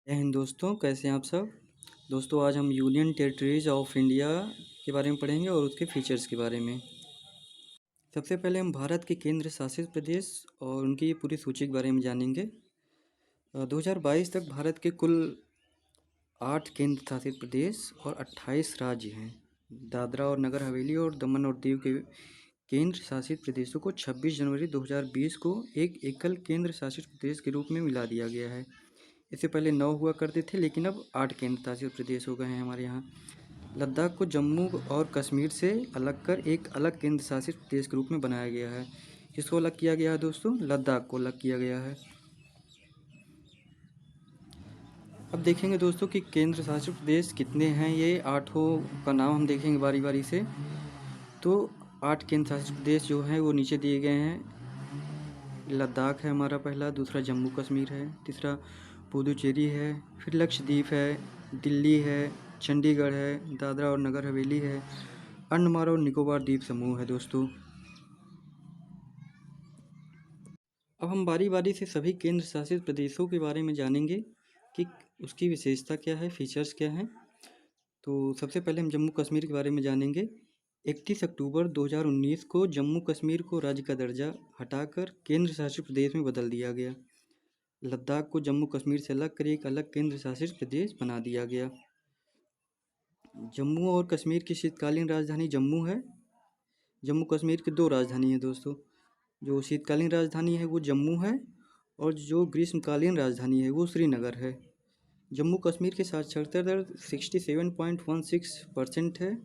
जय हिंद दोस्तों, कैसे हैं आप सब। दोस्तों आज हम यूनियन टेरिटरीज ऑफ इंडिया के बारे में पढ़ेंगे और उसके फीचर्स के बारे में। सबसे पहले हम भारत के केंद्र शासित प्रदेश और उनकी पूरी सूची के बारे में जानेंगे। 2022 तक भारत के कुल 8 केंद्र शासित प्रदेश और 28 राज्य हैं। दादरा और नगर हवेली और दमन और दीव के केंद्र शासित प्रदेशों को 26 जनवरी 2020 को एक एकल केंद्र शासित प्रदेश के रूप में मिला दिया गया है। इससे पहले 9 हुआ करते थे, लेकिन अब 8 केंद्र शासित प्रदेश हो गए हैं हमारे यहाँ। लद्दाख को जम्मू और कश्मीर से अलग कर एक अलग केंद्र शासित प्रदेश के रूप में बनाया गया है। किसको अलग किया गया है दोस्तों? लद्दाख को अलग किया गया है। अब देखेंगे दोस्तों कि केंद्र शासित प्रदेश कितने हैं। ये 8 का नाम हम देखेंगे बारी बारी से। तो 8 केंद्र शासित प्रदेश जो हैं वो नीचे दिए गए हैं। लद्दाख है हमारा पहला, दूसरा जम्मू कश्मीर है, तीसरा पुदुचेरी है, फिर लक्षद्वीप है, दिल्ली है, चंडीगढ़ है, दादरा और नगर हवेली है, अंडमान और निकोबार द्वीप समूह है दोस्तों। अब हम बारी बारी से सभी केंद्र शासित प्रदेशों के बारे में जानेंगे कि उसकी विशेषता क्या है, फीचर्स क्या हैं। तो सबसे पहले हम जम्मू कश्मीर के बारे में जानेंगे। 31 अक्टूबर 2019 को जम्मू कश्मीर को राज्य का दर्जा हटाकर केंद्र शासित प्रदेश में बदल दिया गया। लद्दाख को जम्मू कश्मीर से अलग कर एक अलग केंद्र शासित प्रदेश बना दिया गया। जम्मू और कश्मीर की शीतकालीन राजधानी जम्मू है। जम्मू कश्मीर की 2 राजधानी है दोस्तों। जो शीतकालीन राजधानी है वो जम्मू है और जो ग्रीष्मकालीन राजधानी है वो श्रीनगर है। जम्मू कश्मीर की साक्षरता दर 67.16% है।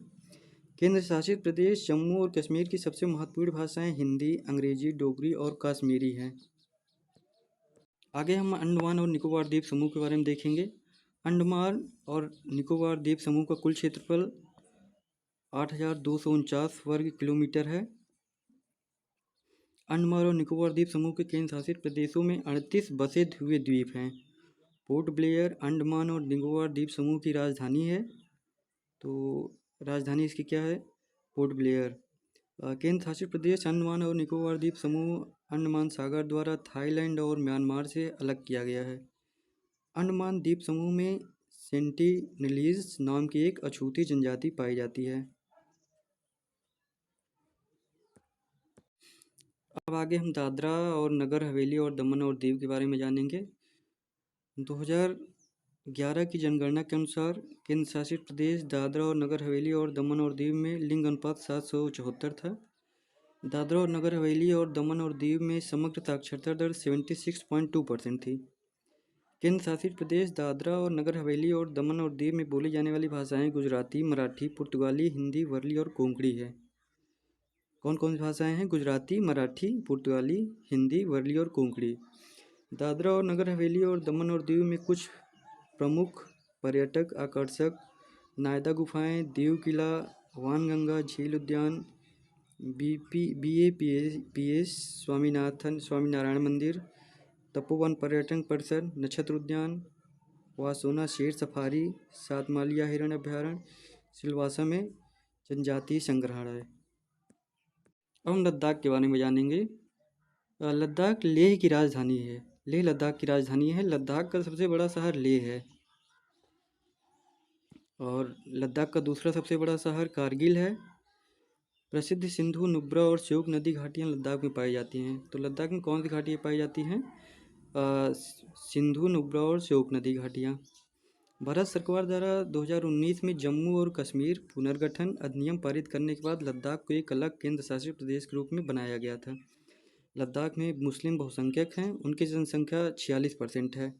केंद्र शासित प्रदेश जम्मू और कश्मीर की सबसे महत्वपूर्ण भाषाएं हिंदी, अंग्रेजी, डोगरी और कश्मीरी हैं। आगे हम अंडमान और निकोबार द्वीप समूह के बारे में देखेंगे। अंडमान और निकोबार द्वीप समूह का कुल क्षेत्रफल 8,249 वर्ग किलोमीटर है। अंडमान और निकोबार द्वीप समूह के केंद्र शासित प्रदेशों में 38 बसे हुए द्वीप हैं। पोर्ट ब्लेयर अंडमान और निकोबार द्वीप समूह की राजधानी है। तो राजधानी इसकी क्या है? Port Blair. केंद्र शासित प्रदेश अंडमान और निकोबार द्वीप समूह अंडमान सागर द्वारा थाईलैंड और म्यांमार से अलग किया गया है। अंडमान द्वीप समूह में सेंटिनलीज नाम की एक अछूती जनजाति पाई जाती है। अब आगे हम दादरा और नगर हवेली और दमन और दीव के बारे में जानेंगे। 2011 की जनगणना के अनुसार केंद्र शासित प्रदेश दादरा और नगर हवेली और दमन और दीव में लिंग अनुपात 774 था। दादरा और नगर हवेली और दमन और दीव में समग्र साक्षरता दर 76.2% थी। केंद्र शासित प्रदेश दादरा और नगर हवेली और दमन और दीव में बोली जाने वाली भाषाएं गुजराती, मराठी, पुर्तगाली, हिंदी, वर्ली और कोंकणी है। कौन कौन सी भाषाएं हैं? गुजराती, मराठी, पुर्तगाली, हिंदी, वर्ली और कोंकणी। दादरा और नगर हवेली और दमन और दीव में कुछ प्रमुख पर्यटक आकर्षक नायदा गुफाएं, दीव किला, वानगंगा झील उद्यान, BAPS स्वामीनारायण मंदिर, तपोवन पर्यटन परिसर, नक्षत्र उद्यान, वासोना शेर सफारी, सातमालिया हिरण अभ्यारण्य, सिलवासा में जनजातीय संग्रहालय। अब हम लद्दाख के बारे में जानेंगे। लद्दाख लेह की राजधानी है। लेह लद्दाख की राजधानी है। लद्दाख का सबसे बड़ा शहर लेह है और लद्दाख का दूसरा सबसे बड़ा शहर कारगिल है। प्रसिद्ध सिंधु, नुब्रा और श्योक नदी घाटियाँ लद्दाख में पाई जाती हैं। तो लद्दाख में कौन सी घाटियाँ पाई जाती हैं? सिंधु, नुब्रा और श्योक नदी घाटियाँ। भारत सरकार द्वारा 2019 में जम्मू और कश्मीर पुनर्गठन अधिनियम पारित करने के बाद लद्दाख को एक अलग केंद्र शासित प्रदेश के रूप में बनाया गया था। लद्दाख में मुस्लिम बहुसंख्यक हैं, उनकी जनसंख्या 46% है।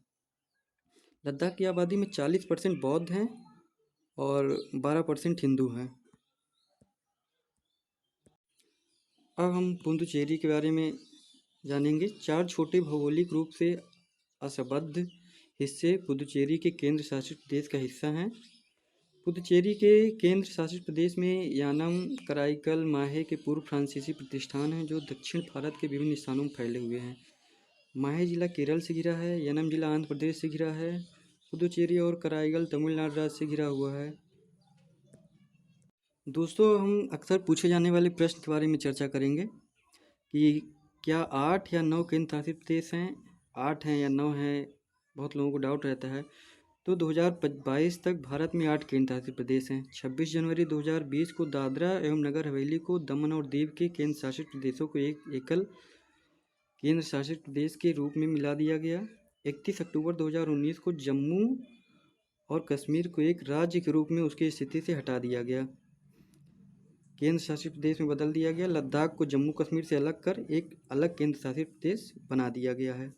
लद्दाख की आबादी में 40% बौद्ध हैं और 12% हिंदू हैं। अब हम पुदुचेरी के बारे में जानेंगे। 4 छोटे भौगोलिक रूप से असंबद्ध हिस्से पुदुचेरी के केंद्र शासित प्रदेश का हिस्सा हैं। पुदुचेरी के केंद्र शासित प्रदेश में यानम, कराईकल, माहे के पूर्व फ्रांसीसी प्रतिष्ठान हैं जो दक्षिण भारत के विभिन्न स्थानों में फैले हुए हैं। माहे जिला केरल से घिरा है, यानम जिला आंध्र प्रदेश से घिरा है, पुदुचेरी और कराईकल तमिलनाडु राज्य से घिरा हुआ है। दोस्तों हम अक्सर पूछे जाने वाले प्रश्न के बारे में चर्चा करेंगे कि क्या 8 या 9 केंद्र शासित प्रदेश हैं, 8 हैं या 9 हैं, बहुत लोगों को डाउट रहता है। तो 2022 तक भारत में 8 केंद्र शासित प्रदेश हैं। 26 जनवरी 2020 को दादरा एवं नगर हवेली को दमन और दीव के केंद्र शासित प्रदेशों को एक एकल केंद्र शासित प्रदेश के रूप में मिला दिया गया। 31 अक्टूबर 2019 को जम्मू और कश्मीर को एक राज्य के रूप में उसकी स्थिति से हटा दिया गया, केंद्र शासित प्रदेश में बदल दिया गया। लद्दाख को जम्मू कश्मीर से अलग कर एक अलग केंद्र शासित प्रदेश बना दिया गया है।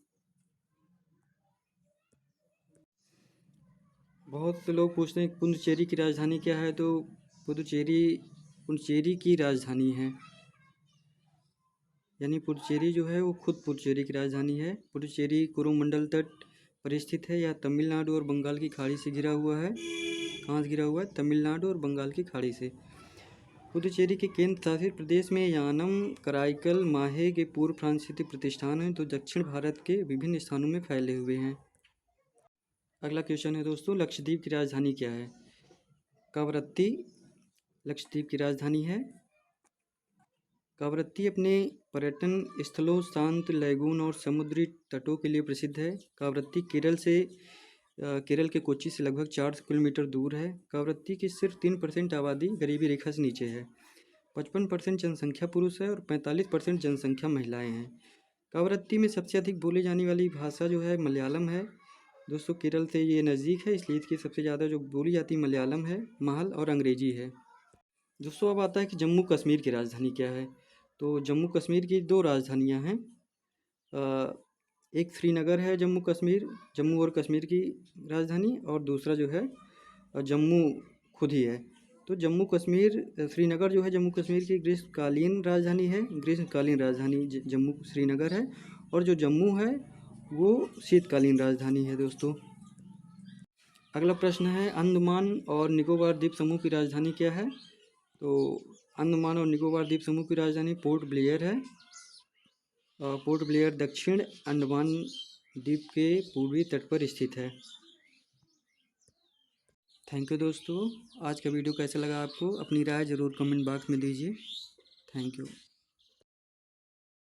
बहुत से लोग पूछते हैं पुडुचेरी की राजधानी क्या है, तो पुडुचेरी की राजधानी है, यानी पुडुचेरी जो है वो खुद पुडुचेरी की राजधानी है। पुडुचेरी कोरोमंडल तट पर स्थित है। यह तमिलनाडु और बंगाल की खाड़ी से घिरा हुआ है। कहाँ से घिरा हुआ है? तमिलनाडु और बंगाल की खाड़ी से। पुडुचेरी के केंद्र शासित प्रदेश में यानम, कराईकल, माहे के पूर्व फ्रांसीसी प्रतिष्ठान हैं, तो दक्षिण भारत के विभिन्न स्थानों में फैले हुए हैं। अगला क्वेश्चन है दोस्तों, लक्षद्वीप की राजधानी क्या है? कवरत्ती लक्षद्वीप की राजधानी है। कवरत्ती अपने पर्यटन स्थलों, शांत लैगून और समुद्री तटों के लिए प्रसिद्ध है। कवरत्ती केरल के कोच्चि से लगभग 4 किलोमीटर दूर है। कवरत्ती की सिर्फ 3% आबादी गरीबी रेखा से नीचे है। 55% जनसंख्या पुरुष है और 45% जनसंख्या महिलाएं हैं। कवरत्ती में सबसे अधिक बोली जाने वाली भाषा जो है मलयालम है। दोस्तों केरल से ये नज़दीक है, इसलिए इसकी सबसे ज़्यादा जो बोली जाती मलयालम है, महल और अंग्रेजी है। दोस्तों अब आता है कि जम्मू कश्मीर की राजधानी क्या है। तो जम्मू कश्मीर की 2 राजधानियां हैं। एक श्रीनगर है जम्मू और कश्मीर की राजधानी, और दूसरा जो है जम्मू खुद ही है। तो श्रीनगर जो है जम्मू कश्मीर की ग्रीष्मकालीन राजधानी जम्मू श्रीनगर है, और जो जम्मू है वो शीतकालीन राजधानी है। दोस्तों अगला प्रश्न है, अंडमान और निकोबार द्वीप समूह की राजधानी क्या है? तो अंडमान और निकोबार द्वीप समूह की राजधानी पोर्ट ब्लेयर है। पोर्ट ब्लेयर दक्षिण अंडमान द्वीप के पूर्वी तट पर स्थित है। थैंक यू दोस्तों। आज का वीडियो कैसा लगा आपको? अपनी राय ज़रूर कमेंट बॉक्स में दीजिए। Thank you.